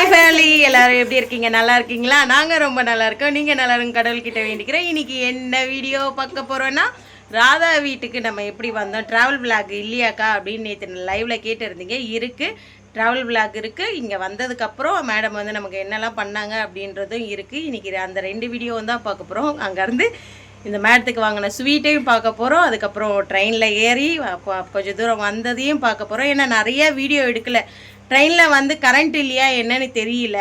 Hi family, எல்லாரும் எப்படி இருக்கீங்க? நல்லா இருக்கீங்களா? நாங்கள் ரொம்ப நல்லா இருக்கோம். நீங்கள் நல்லா இருங்க கடவுள்கிட்ட வேண்டிக்கிறேன். இன்னைக்கு என்ன வீடியோ பார்க்க போகிறோன்னா, ராதா வீட்டுக்கு நம்ம எப்படி வந்தோம், ட்ராவல் விளாக் இல்லையாக்கா அப்படின்னு நேற்று லைவில் கேட்டுருந்தீங்க. இருக்குது, ட்ராவல் விளாக் இருக்குது. இங்கே வந்ததுக்கப்புறம் மேடம் வந்து நமக்கு என்னெல்லாம் பண்ணாங்க அப்படின்றதும் இருக்குது. இன்றைக்கி அந்த 2 வீடியோவும் தான் பார்க்க போகிறோம். அங்கேருந்து இந்த மேடத்துக்கு வாங்கின ஸ்வீட்டையும் பார்க்க போகிறோம். அதுக்கப்புறம் ட்ரெயினில் ஏறி கொஞ்சம் தூரம் வந்ததையும் பார்க்க போகிறோம். ஏன்னா நிறைய வீடியோ எடுக்கலை. ட்ரெயினில் வந்து கரண்ட் இல்லையா என்னன்னு தெரியல,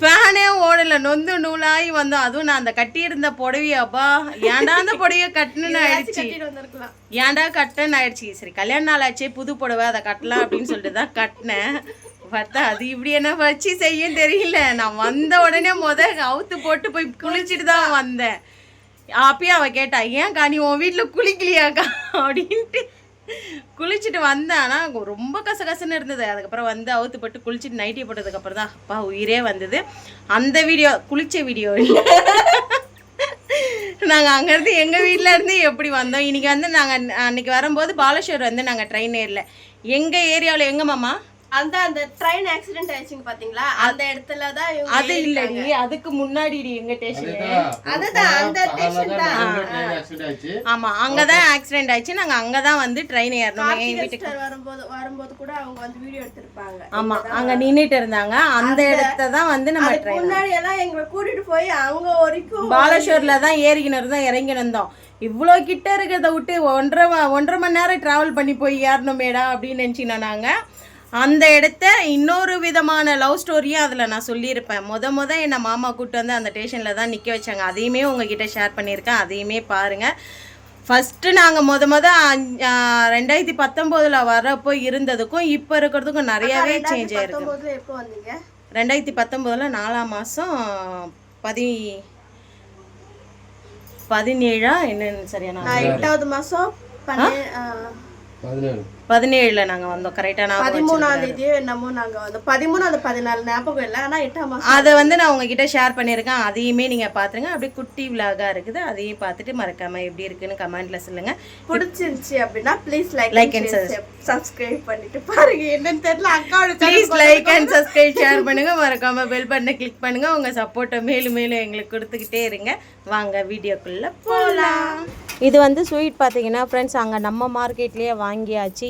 ஃபேனே ஓடலை, நொந்து நூலாகி வந்தோம். அதுவும் நான் அந்த கட்டியிருந்த புடவையாப்பா, ஏன்டா அந்த புடவையை கட்டணுன்னு ஆயிடுச்சு, ஏன்டா கட்டணுன்னு ஆயிடுச்சு. சரி கல்யாண நாள் ஆச்சே, புது புடவை, அதை கட்டலாம் அப்படின்னு சொல்லிட்டு தான் கட்டினேன். பார்த்தா அது இப்படி என்ன வச்சு செய்யும் தெரியல. நான் வந்த உடனே அவுத்து போட்டு போய் குளிச்சுட்டு தான் வந்தேன். அப்பயும் அவள் கேட்டா, ஏன்க்கா நீ உன் வீட்டில் குளிக்கலையாக்கா அப்படின்ட்டு. குளிச்சுட்டு வந்தேன். ஆனால் ரொம்ப கசகசன்னு இருந்தது. அதுக்கப்புறம் வந்து அவுத்து போட்டு குளிச்சுட்டு நைட்டி போட்டதுக்கப்புறம் தான் அப்பா உயிரே வந்தது. அந்த வீடியோ குளிச்ச வீடியோ இல்லை. நாங்கள் அங்கேருந்து எங்கள் வீட்டில் இருந்து எப்படி வந்தோம். இன்றைக்கி வந்து நாங்கள் அன்றைக்கி வரும்போது பாலேஸ்வர் வந்து நாங்கள் ட்ரெயின் ஏறல. எங்கள் ஏரியாவில் எங்கே மாமா அந்த ட்ரெயின் ஆக்சிடென்ட் ஆயிடுச்சுங்க பாத்தீங்களா, அந்த இடத்துல தான் அது இல்லடி, அதுக்கு முன்னாடி எங்க ஸ்டேஷன், அதுதான் அந்த ஸ்டேஷன் தான். ஆமா, அங்கதான் ஆக்சிடென்ட் ஆயிடுச்சு. நாங்க அங்கதான் வந்து ட்ரெயின் ஏறணும். எங்க வீட்டுக்கு வரும்போது கூட அவங்க வந்து வீடியோ எடுத்திருப்பாங்க. ஆமா, அங்க நின்னுட்டு இருந்தாங்க. அந்த இடத்த தான் வந்து நம்ம ட்ரெயின் முன்னாடி எல்லாம் எங்களை கூட்டிட்டு போய் அங்க வரைக்கும் பாலேஸ்வர்ல தான் ஏறிக்கினு தான் இறங்கி இருந்தோம். இவ்வளோ கிட்ட இருக்கிறத விட்டு 1.5 மணி நேரம் டிராவல் பண்ணி போய் ஏறணுமேடா அப்படின்னு நினைச்சினோம் நாங்க. அந்த இடத்த இன்னொரு விதமான லவ் ஸ்டோரியும் அதில் நான் சொல்லியிருப்பேன். என்னை மாமா கூப்பிட்டு வந்து அந்த ஸ்டேஷனில் தான் நிற்க வச்சாங்க. அதையுமே உங்ககிட்ட ஷேர் பண்ணியிருக்கேன், அதையுமே பாருங்கள். ஃபஸ்ட்டு நாங்கள் 2019 வரப்போ இருந்ததுக்கும் இப்போ இருக்கிறதுக்கும் நிறையாவே சேஞ்ச் ஆகிருக்கு. 2019 4ஆம் மாதம் 17 என்னன்னு சரியா, 8வது மாதம் 17 நாங்கள் வந்தோம். கரெக்டாக 13ஆம் தேதி என்னமோ நாங்கள் வந்தோம். 13 அது 14 ஞாபகம் இல்லை, ஆனால் 8ஆம் மாதம். அதை வந்து நான் உங்ககிட்ட ஷேர் பண்ணியிருக்கேன், அதையுமே நீங்கள் பார்த்துருங்க. அப்படியே குட்டி விலாகாக இருக்குது, அதையும் பார்த்துட்டு மறக்காமல் எப்படி இருக்குன்னு கமெண்ட்டில் சொல்லுங்கள். பிடிச்சிருந்துச்சி அப்படின்னா ப்ளீஸ் லைக் அண்ட் சப்ஸ்கிரைப் பண்ணிட்டு பாருங்க. என்னன்னு தெரியல, அக்காவோட please like and subscribe share பண்ணுங்கள். மறக்காமல் பெல் பட்டனை கிளிக் பண்ணுங்கள். உங்கள் சப்போர்ட்டை மேலும் மேலும் எங்களுக்கு கொடுத்துக்கிட்டே இருங்க. வாங்க வீடியோக்குள்ளே போகலாம். இது வந்து ஸ்வீட் பார்த்தீங்கன்னா ஃப்ரெண்ட்ஸ், அங்கே நம்ம மார்க்கெட்லேயே வாங்கியாச்சு.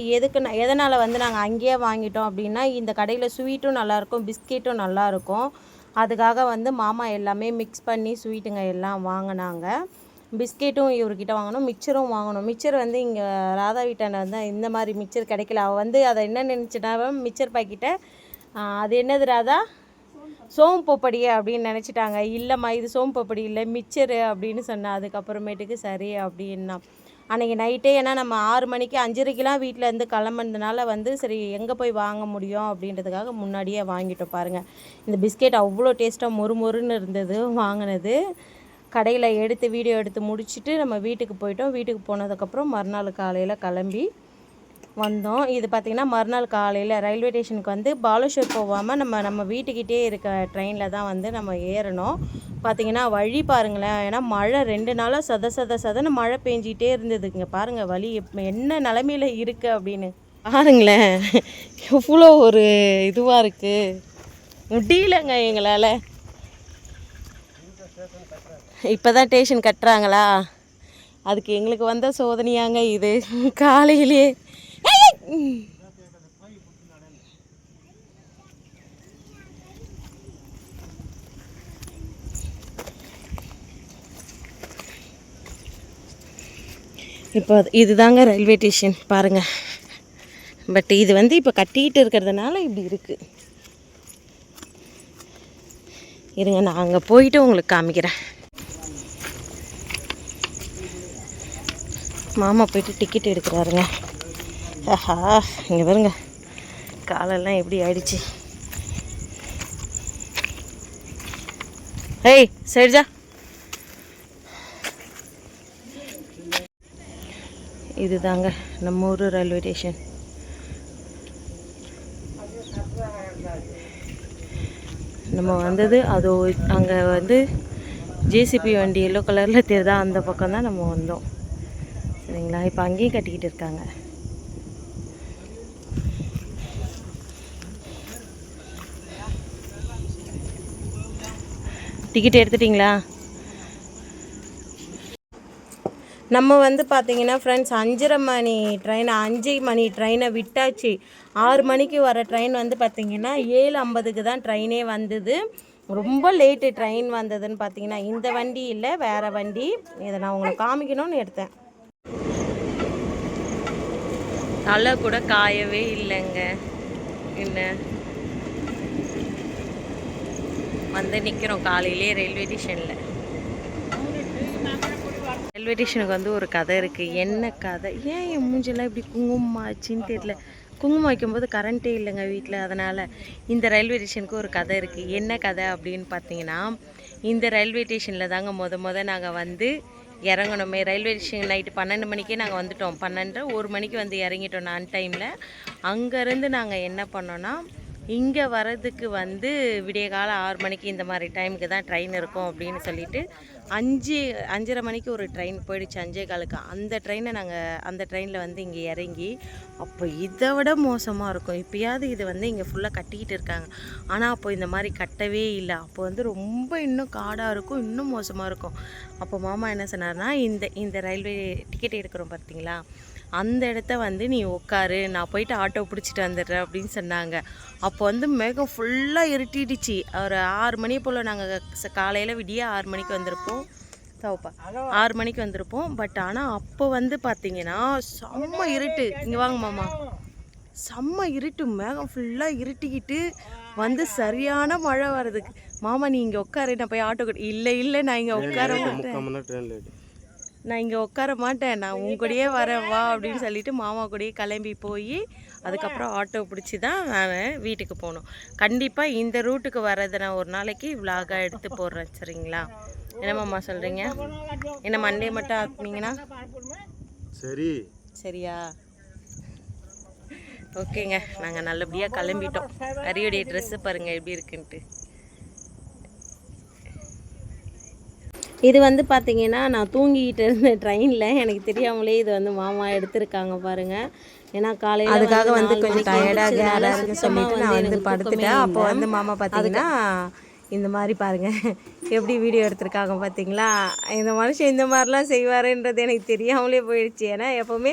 எதனால் வந்து நாங்கள் அங்கேயே வாங்கிட்டோம் அப்படின்னா, இந்த கடையில் ஸ்வீட்டும் நல்லாயிருக்கும், பிஸ்கெட்டும் நல்லாயிருக்கும். அதுக்காக வந்து மாமா எல்லாமே மிக்ஸ் பண்ணி ஸ்வீட்டுங்க எல்லாம் வாங்கினாங்க. பிஸ்கெட்டும் இவர்கிட்ட வாங்கணும், மிக்சரும் வாங்கணும். மிக்சர் வந்து இங்கே ராதா வீட்டாண்ட வந்து இந்த மாதிரி மிக்சர் கிடைக்கல. அவள் வந்து அதை என்ன நினச்சிட்டா, மிக்சர் பாக்கெட்டை அது என்னது ராதா, சோம்பப்பொடி அப்படின்னு நினச்சிட்டாங்க. இல்லைம்மா இது சோம்பப்பொடி இல்லை, மிக்சரு அப்படின்னு சொன்னேன். அதுக்கப்புறமேட்டுக்கு சரி அப்படின்னா அன்றைக்கி நைட்டே, ஏன்னா நம்ம 6 மணிக்கு 5:30க்கெலாம் வீட்டில் இருந்து கிளம்புனதுனால வந்து சரி எங்கே போய் வாங்க முடியும் அப்படின்றதுக்காக முன்னாடியே வாங்கிட்டோம். பாருங்கள், இந்த பிஸ்கெட் அவ்வளோ டேஸ்ட்டாக மொறுன்னு இருந்தது. வாங்கினது கடையில் எடுத்து வீடியோ எடுத்து முடிச்சுட்டு நம்ம வீட்டுக்கு போயிட்டோம். வீட்டுக்கு போனதுக்கப்புறம் மறுநாள் காலையில் கிளம்பி வந்தோம். இது பார்த்திங்கன்னா மறுநாள் காலையில் ரயில்வே ஸ்டேஷனுக்கு வந்து பாலேஸ்வர் போகாமல் நம்ம வீட்டுக்கிட்டே இருக்க ட்ரெயினில் தான் வந்து நம்ம ஏறணும். பார்த்திங்கன்னா வழி பாருங்களேன், ஏன்னா மழை 2 நாளாக சதன்னு மழை பெஞ்சிக்கிட்டே இருந்தது. இங்கே பாருங்கள் வழி என்ன நிலமையில் இருக்குது அப்படின்னு பாருங்களேன். எவ்வளோ ஒரு இதுவாக இருக்குது, முடியலங்க எங்களால். இப்போ தான் ஸ்டேஷன் கட்டுறாங்களா, அதுக்கு எங்களுக்கு வந்த சோதனையாங்க இது. காலையிலே இப்போ இதுதாங்க ரயில்வே ஸ்டேஷன் பாருங்கள். பட் இது வந்து இப்போ கட்டிக்கிட்டு இருக்கிறதுனால இப்படி இருக்குது. இருங்க, நான் அங்கே போயிட்டு உங்களுக்கு காமிக்கிறேன். மாமா போயிட்டு டிக்கெட் எடுக்கிறாருங்க. ஆஹா, இங்கே பாருங்க காலெல்லாம் எப்படி ஆயிடுச்சு. ஏய் சரிஜா, இதுதாங்க நம்ம ஊர் ரயில்வே ஸ்டேஷன். நம்ம வந்தது அது அங்கே வந்து ஜேசிபி வண்டி எல்லோ கலரில் தெரியுதா, அந்த பக்கம் தான் நம்ம வந்தோம். சரிங்களா, இப்போ அங்கேயும் கட்டிக்கிட்டு இருக்காங்க. டிக்கெட் எடுத்துட்டிங்களா? நம்ம வந்து பார்த்தீங்கன்னா ஃப்ரெண்ட்ஸ் 5:30 மணி ட்ரெயின் 5 மணி ட்ரெயினை விட்டாச்சு. 6 மணிக்கு வர ட்ரெயின் வந்து பார்த்திங்கன்னா 7:50க்கு தான் ட்ரெயினே வந்தது. ரொம்ப லேட்டு ட்ரெயின் வந்ததுன்னு பார்த்தீங்கன்னா. இந்த வண்டி இல்லை, வேறு வண்டி. இதை நான் உங்களுக்கு காமிக்கணும்னு எடுத்தேன். தலை கூட காயவே இல்லைங்க. என்ன வந்து நிற்கிறோம் காலையிலே ரயில்வே ஸ்டேஷனில். ரயில்வே ஸ்டேஷனுக்கு வந்து ஒரு கதை இருக்குது. என்ன கதை? ஏன் என் மூஞ்செல்லாம் இப்படி குங்குமம் ஆச்சுன்னு தெரியல. குங்குமம் வைக்கும்போது கரண்ட்டே இல்லைங்க வீட்டில். அதனால் இந்த ரயில்வே ஸ்டேஷனுக்கு ஒரு கதை இருக்குது. என்ன கதை அப்படின்னு பார்த்தீங்கன்னா, இந்த ரயில்வே ஸ்டேஷனில் தாங்க நாங்கள் வந்து இறங்கணுமே. ரயில்வே ஸ்டேஷன் நைட்டு 12 மணிக்கே நாங்கள் வந்துட்டோம். 12 1 மணிக்கு வந்து இறங்கிட்டோம் நான் டைமில். அங்கேருந்து நாங்கள் என்ன பண்ணோன்னா, இங்கே வர்றதுக்கு வந்து விடிய காலம் 6 மணிக்கு இந்த மாதிரி டைமுக்கு தான் ட்ரெயின் இருக்கும் அப்படின்னு சொல்லிட்டு 5:30 மணிக்கு ஒரு ட்ரெயின் போயிடுச்சு 5:15க்கு. அந்த ட்ரெயினை அந்த ட்ரெயினில் வந்து இங்கே இறங்கி, அப்போ இதை விட மோசமாக இருக்கும். இப்போயாவது இது வந்து இங்கே ஃபுல்லாக கட்டிக்கிட்டு இருக்காங்க. ஆனால் அப்போ இந்த மாதிரி கட்டவே இல்லை. அப்போ வந்து ரொம்ப இன்னும் காடாக இருக்கும், இன்னும் மோசமாக இருக்கும். அப்போ மாமா என்ன சொன்னார்னா, இந்த ரயில்வே டிக்கெட் எடுக்கிறோம் பார்த்தீங்களா, அந்த இடத்த வந்து நீ உட்காரு, நான் போயிட்டு ஆட்டோ பிடிச்சிட்டு வந்துடுறேன் அப்படின்னு சொன்னாங்க. அப்போ வந்து மேகம் ஃபுல்லாக இருட்டிடுச்சு. ஒரு 6 மணி போல் நாங்கள் காலையில் விடிய 6 மணிக்கு வந்திருப்போம். 6 மணிக்கு வந்திருப்போம். பட் ஆனால் அப்போ வந்து பார்த்தீங்கன்னா செம்ம இருட்டு. இங்கே வாங்க மாமா. செம்ம இருட்டு, மேகம் ஃபுல்லாக இருட்டிக்கிட்டு வந்து சரியான மழை வர்றதுக்கு. மாமா நீ இங்கே உட்காரு, நான் போய் ஆட்டோ இல்லை நான் இங்கே உட்கார மாட்டேன், நான் உங்க கூடயே வரேன் வா அப்படின்னு சொல்லிட்டு மாமா கூடயே கிளம்பி போய் அதுக்கப்புறம் ஆட்டோ பிடிச்சி தான் நான் வீட்டுக்கு போகணும். கண்டிப்பாக இந்த ரூட்டுக்கு வர்றதை நான் ஒரு நாளைக்கு விலாகாக எடுத்து போடுறேன். சரிங்களா? என்ன மாமா சொல்கிறீங்க? என்ன மண்டே மட்டும் ஆக்குனீங்கன்னா சரியா? ஓகேங்க, நாங்கள் நல்லபடியாக கிளம்பிட்டோம். அரியோடைய ட்ரெஸ்ஸு பாருங்கள் எப்படி இருக்குன்ட்டு. இது வந்து பார்த்தீங்கன்னா நான் தூங்கிக்கிட்டு இருந்த ட்ரெயினில் எனக்கு தெரியாமலே இது வந்து மாமா எடுத்திருக்காங்க பாருங்கள். ஏன்னா காலையில் அதுக்காக வந்து கொஞ்சம் டயர்டாக சொல்லிட்டு நான் வந்து படுத்துட்டேன். அப்போ வந்து மாமா பார்த்தீங்கன்னா இந்த மாதிரி பாருங்கள் எப்படி வீடியோ எடுத்திருக்காங்க பார்த்தீங்களா. இந்த மனுஷன் இந்த மாதிரிலாம் செய்வாருன்றது எனக்கு தெரியாமலே போயிடுச்சு. ஏன்னா எப்போவுமே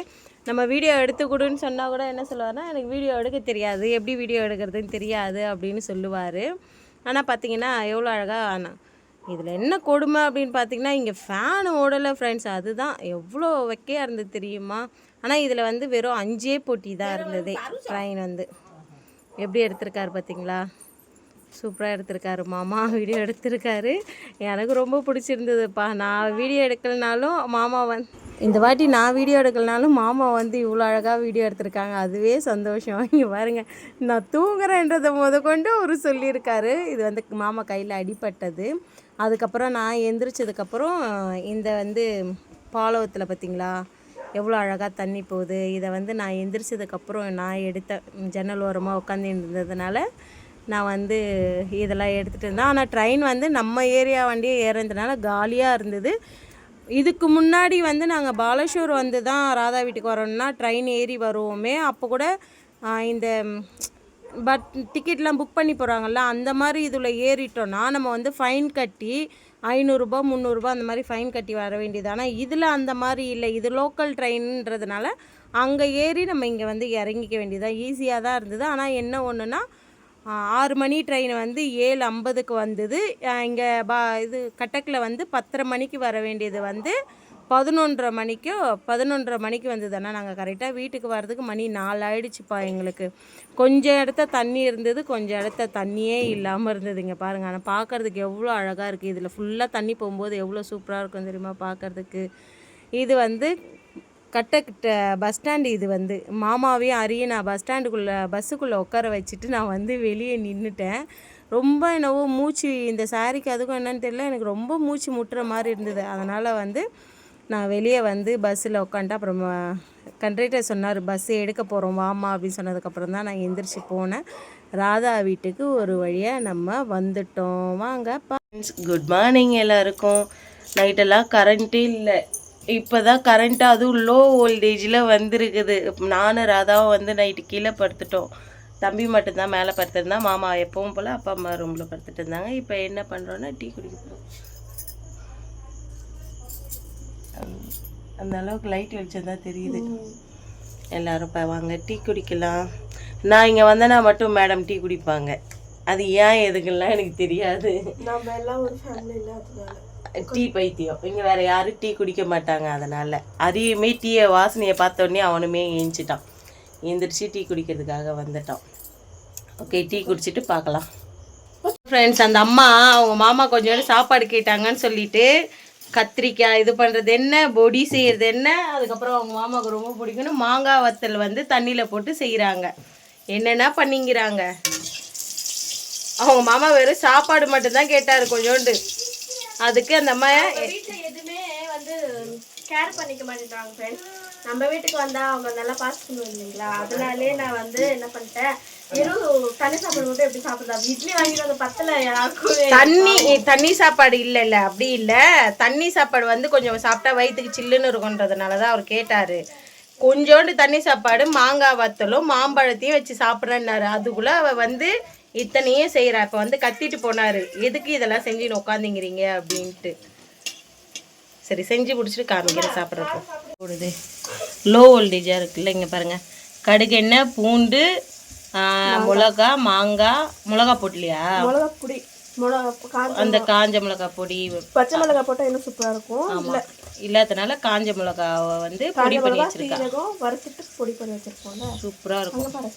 நம்ம வீடியோ எடுத்து கொடுன்னு சொன்னால் கூட என்ன சொல்லுவார்னா, எனக்கு வீடியோ எடுக்க தெரியாது, எப்படி வீடியோ எடுக்கிறதுன்னு தெரியாது அப்படின்னு சொல்லுவார். ஆனால் பார்த்தீங்கன்னா எவ்வளோ அழகாக. இதில் என்ன கொடுமை அப்படின்னு பார்த்தீங்கன்னா, இங்கே ஃபேனு ஓடலை ஃப்ரெண்ட்ஸ். அதுதான் எவ்வளோ வெக்கையாக இருந்தது தெரியுமா. ஆனால் இதில் வந்து வெறும் 5 போட்டி தான் இருந்தது. ட்ரெயின் வந்து எப்படி எடுத்திருக்காரு பார்த்தீங்களா. சூப்பராக எடுத்திருக்காரு மாமா, வீடியோ எடுத்திருக்காரு. எனக்கு ரொம்ப பிடிச்சிருந்ததுப்பா. நான் வீடியோ எடுக்கலனாலும் மாமா இந்த வாட்டி நான் வீடியோ எடுக்கலனாலும் மாமா வந்து இவ்வளோ அழகாக வீடியோ எடுத்திருக்காங்க. அதுவே சந்தோஷம். இங்கே பாருங்கள், நான் தூங்குறேன்றதை கொண்டு அவர் சொல்லியிருக்காரு. இது வந்து மாமா கையில் அடிபட்டது. அதுக்கப்புறம் நான் எந்திரிச்சதுக்கப்புறம் இந்த வந்து பாலவத்தில் பார்த்திங்களா எவ்வளோ அழகாக தண்ணி போகுது. இதை வந்து நான் எந்திரிச்சதுக்கப்புறம் நான் எடுத்த ஜன்னல் ஓரமாக உட்காந்து இருந்ததுனால நான் வந்து இதெல்லாம் எடுத்துகிட்டு இருந்தேன். ஆனால் ட்ரெயின் வந்து நம்ம ஏரியா வண்டியே ஏறதுனால காலியாக இருந்தது. இதுக்கு முன்னாடி வந்து நாங்கள் பாலேஸ்வர் வந்து தான் ராதா வீட்டுக்கு வரோம்னா ட்ரெயின் ஏறி வருவோமே. அப்போ கூட இந்த டிக்கெட்லாம் புக் பண்ணி போகிறாங்கல்ல, அந்த மாதிரி இதில் ஏறிட்டோன்னா நம்ம வந்து ஃபைன் கட்டி 500 ரூபா 300 ரூபா அந்த மாதிரி ஃபைன் கட்டி வர வேண்டியது. ஆனால் இதில் அந்த மாதிரி இல்லை. இது லோக்கல் ட்ரெயின்ன்றதுனால அங்கே ஏறி நம்ம இங்கே வந்து இறங்கிக்க வேண்டியதாக ஈஸியாக தான் இருந்தது. ஆனால் என்ன ஒன்றுனா 6 மணி ட்ரெயின் வந்து 7:50க்கு வந்தது. இங்கே இது கட்டக்கில் வந்து 10:30 மணிக்கு வர வேண்டியது வந்து 11:30 மணிக்கு வந்தது. ஆனால் நாங்கள் கரெக்டாக வீட்டுக்கு வர்றதுக்கு மணி 4 ஆகிடுச்சுப்பா எங்களுக்கு. கொஞ்சம் இடத்த தண்ணி இருந்தது, கொஞ்சம் இடத்த தண்ணியே இல்லாமல் இருந்தது. இங்கே பாருங்கள். ஆனால் பார்க்குறதுக்கு எவ்வளோ அழகாக இருக்குது. இதில் ஃபுல்லாக தண்ணி போகும்போது எவ்வளோ சூப்பராக இருக்கும் தெரியுமா பார்க்குறதுக்கு. இது வந்து கட்டக்கிட்ட பஸ் ஸ்டாண்டு. இது வந்து மாமாவையும் அரியும் நான் பஸ்ஸுக்குள்ளே உட்கார வச்சுட்டு நான் வந்து வெளியே நின்றுட்டேன். ரொம்ப என்னவோ மூச்சு இந்த சாரிக்கு அதுக்கும் என்னன்னு தெரியல, எனக்கு ரொம்ப மூச்சு முட்டுற மாதிரி இருந்தது. அதனால் வந்து நான் வெளியே வந்து பஸ்ஸில் உட்காந்துட்டு அப்புறம் கண்டக்டர் சொன்னார் பஸ் எடுக்க போகிறோம் வாமா அப்படின்னு சொன்னதுக்கப்புறம் தான் நான் எந்திரிச்சு போனேன். ராதா வீட்டுக்கு ஒரு வழியாக நம்ம வந்துட்டோம். வாங்க குட் மார்னிங் எல்லாருக்கும். நைட்டெல்லாம் கரண்ட்டே இல்லை. இப்போ தான் கரண்ட்டு அதுவும் லோ வோல்டேஜில் வந்திருக்குது. நானும் ராதாவும் வந்து நைட்டு கீழே படுத்துட்டோம். தம்பி மட்டும்தான் மேலே படுத்துருந்தான். மாமா எப்பவும் போல் அப்பா அம்மா ரூமில் படுத்துட்டு இருந்தாங்க. இப்போ என்ன பண்ணுறோன்னா டீ குடிக்க போகிறோம். அந்த அளவுக்கு லைட் வெளிச்சம் தான் தெரியுது. எல்லோரும் இப்போ வாங்க டீ குடிக்கலாம். நான் இங்கே வந்தேன்னா மட்டும் மேடம் டீ குடிப்பாங்க. அது ஏன் எதுக்குலாம் எனக்கு தெரியாது. நம்ம எல்லாம் ஒரு ஃபேமிலியில் அதனால டீ பைத்தியம். இங்கே வேறு யாரும் டீ குடிக்க மாட்டாங்க. அதனால் அதையுமே டீயை வாசனையை பார்த்த உடனே அவனுமே ஏஞ்சிட்டான். எழுந்திரிச்சு டீ குடிக்கிறதுக்காக வந்துட்டான். ஓகே, டீ குடிச்சிட்டு பார்க்கலாம். ஃப்ரெண்ட்ஸ், அந்த அம்மா அவங்க மாமா கொஞ்சோண்டு சாப்பாடு கேட்டாங்கன்னு சொல்லிட்டு கத்திரிக்காய் இது பண்ணுறது என்ன, பொடி செய்கிறது என்ன, அதுக்கப்புறம் அவங்க மாமாவுக்கு ரொம்ப பிடிக்கும்னு மாங்காய் வத்தல் வந்து தண்ணியில் போட்டு செய்கிறாங்க. என்னென்ன பண்ணிங்கிறாங்க. அவங்க மாமா வெறும் சாப்பாடு மட்டும்தான் கேட்டார் கொஞ்சோண்டு. அதுக்கு அந்த அம்மா வீட்டில் எதுவுமே வந்து கேர் பண்ணிக்க மாட்டேங்கிறாங்க ஃப்ரெண்ட்ஸ். நம்ம வீட்டுக்கு வந்தால் அவங்க நல்லா பார்த்துக்கணும் இல்லைங்களா? அதனாலே நான் வந்து என்ன பண்ணிட்டேன், வெறும் தண்ணி சாப்பாடு மட்டும் எப்படி சாப்பிட்றா, இட்லி வாங்கிட்டு வந்து பத்தல யாருக்கும் தண்ணி சாப்பாடு இல்லை அப்படி இல்லை. தண்ணி சாப்பாடு வந்து கொஞ்சம் சாப்பிட்டா வயிற்றுக்கு சில்லுன்னு இருக்குன்றதுனால தான் அவர் கேட்டார். கொஞ்சோண்டு தண்ணி சாப்பாடு மாங்காய் வத்தலும் மாம்பழத்தையும் வச்சு சாப்பிட்றேன்னாரு. அதுக்குள்ளே அவள் வந்து இத்தனையும் செய்கிறா. இப்போ வந்து கத்திட்டு போனார், எதுக்கு இதெல்லாம் செஞ்சுன்னு உட்காந்துங்கிறீங்க அப்படின்ட்டு. சரி, செஞ்சு பிடிச்சிட்டு காமிக்கிறேன் சாப்பிட்றப்போ. போடுது லோ வோல்டேஜாக இருக்குல்ல. இங்கே பாருங்கள், கடுகு எண்ணெய், பூண்டு, மிளகா, மாங்காய், மிளகா போடலையா, மிளகா பொடி, அந்த காஞ்ச மிளகா பொடி, பச்சை மிளகா போட்டால் இன்னும் சூப்பராக இருக்கும். ஆமாம், இல்லாதனால காஞ்ச மிளகாவை வந்து பொடி பண்ணி வச்சுருக்கேன். வறுத்துட்டு பொடி பண்ணி வச்சுருக்கோம்ல, சூப்பராக இருக்கும்.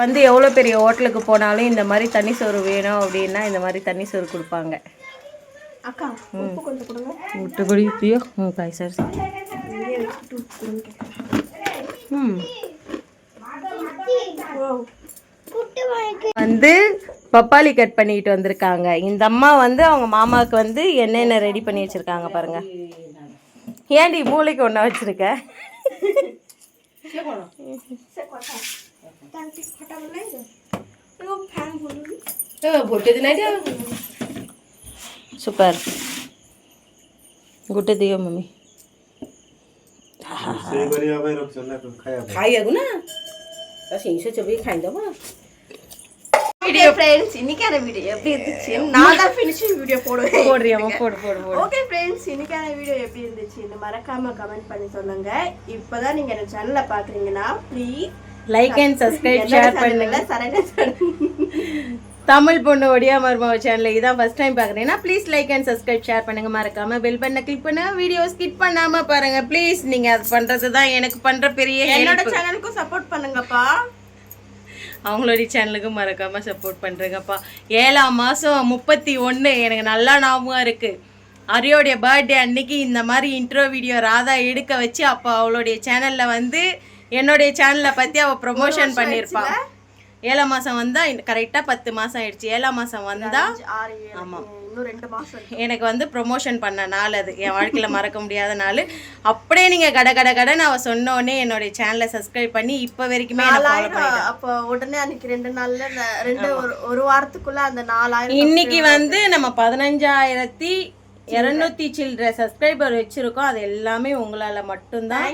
வந்து எவ்வளோ பெரிய ஹோட்டலுக்கு போனாலும் இந்த மாதிரி தண்ணி சோறு வேணும் அப்படின்னா இந்த மாதிரி தண்ணி சோறு கொடுப்பாங்க. அக்கா உப்பு கொஞ்சம் கொடுங்க. விட்டு குடிப்பியோ காய் சார். வந்து பப்பாளி கட் பண்ணிட்டு வந்திருக்காங்க. இந்த அம்மா வந்து அவங்க மாமாவுக்கு வந்து என்னென்ன ரெடி பண்ணி வச்சிருக்காங்க பாருங்க. ஏன்டி மூளைக்கு ஒன்றா வச்சிருக்க? सुपर गोटे दियो मम्मी खाई आगु ना सिंह से चबी खाई दबा வீடியோ ஃப்ரெண்ட்ஸ், இன்னைக்கான வீடியோ எப்படி இருந்துச்சு? நான் தான் ஃபினிஷிங் வீடியோ போடுவேன். போடுறியாமா? போடு. ஓகே ஃப்ரெண்ட்ஸ், இன்னைக்கான வீடியோ எப்படி இருந்துச்சு மறக்காம கமெண்ட் பண்ணி சொல்லுங்க. இப்போதான் நீங்க இந்த சேனலை பாக்குறீங்கன்னா please like and subscribe share பண்ணுங்க. தமிழ் பொண்ணு ஒடியா மருமவ சேனல் இதான் ஃபர்ஸ்ட் டைம் பார்க்குறீங்கன்னா please like and subscribe share பண்ணுங்க. மறக்காம பெல் பட்டனை கிளிக் பண்ண வீடியோ ஸ்கிப் பண்ணாம பாருங்க ப்ளீஸ். நீங்க அது பண்றது தான் எனக்கு பண்ற பெரிய என்னோட சேனலுக்கும் சப்போர்ட் பண்ணுங்கப்பா. அவங்களுடைய சேனலுக்கும் மறக்காம சப்போர்ட் பண்றேங்கப்பா. 7ஆம் மாதம் 31 எனக்கு நல்லா ஞாபகம் இருக்கு. அரியோடைய பர்த்டே அன்னைக்கு இந்த மாதிரி இன்ட்ரோ வீடியோ ராதா எடுக்க வச்சு அப்போ அவளுடைய சேனல்ல வந்து என்னுடைய சேனலை பற்றி அவள் ப்ரொமோஷன் பண்ணியிருப்பாள். 7ஆம் மாதம் வந்தால் கரெக்டாக 10 மாதம் ஆயிடுச்சு. 7ஆம் மாதம் வந்தால் ஆமாம் இன்னும் 2 மாதம் எனக்கு வந்து ப்ரொமோஷன் பண்ண நாள் அது என் வாழ்க்கையில் மறக்க முடியாத நாள். அப்படியே நீங்கள் கடன்னு அவள் சொன்னோடனே என்னுடைய சேனலை சப்ஸ்கிரைப் பண்ணி இப்போ வரைக்குமே அப்போ உடனே அன்னைக்கு 2 நாளில் ஒரு வாரத்துக்குள்ள அந்த 4000 இன்னைக்கு வந்து நம்ம 15,200 சில்ட்ர சப்ஸ்கிரைபர் வச்சிருக்கோம். அது எல்லாமே உங்களால மட்டும்தான்.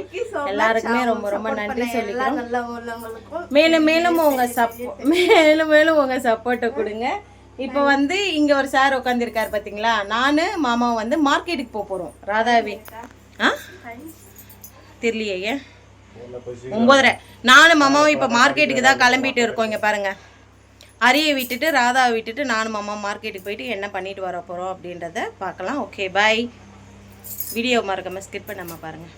எல்லாருக்குமே ரொம்ப ரொம்ப நன்றி சொல்லிக்கிறோம். மேலும் உங்க சப்போர்ட்டை கொடுங்க. இப்போ வந்து இங்க ஒரு சார் உட்காந்துருக்காரு பாத்தீங்களா. நானு மாமாவும் வந்து மார்க்கெட்டுக்கு போறோம். ராதாவே தெரியலையே 9:30. நானும் மாமாவும் இப்போ மார்க்கெட்டுக்கு தான் கிளம்பிட்டு இருக்கோம். இங்க பாருங்க, அரியை விட்டுட்டு ராதாவை விட்டுட்டு நானும் மாமா மார்க்கெட்டுக்கு போயிட்டு என்ன பண்ணிட்டு வர போகிறோம் அப்படின்றத பார்க்கலாம். Okay bye. வீடியோ மறக்காம ஸ்கிப் பண்ணாமல் பாருங்கள்.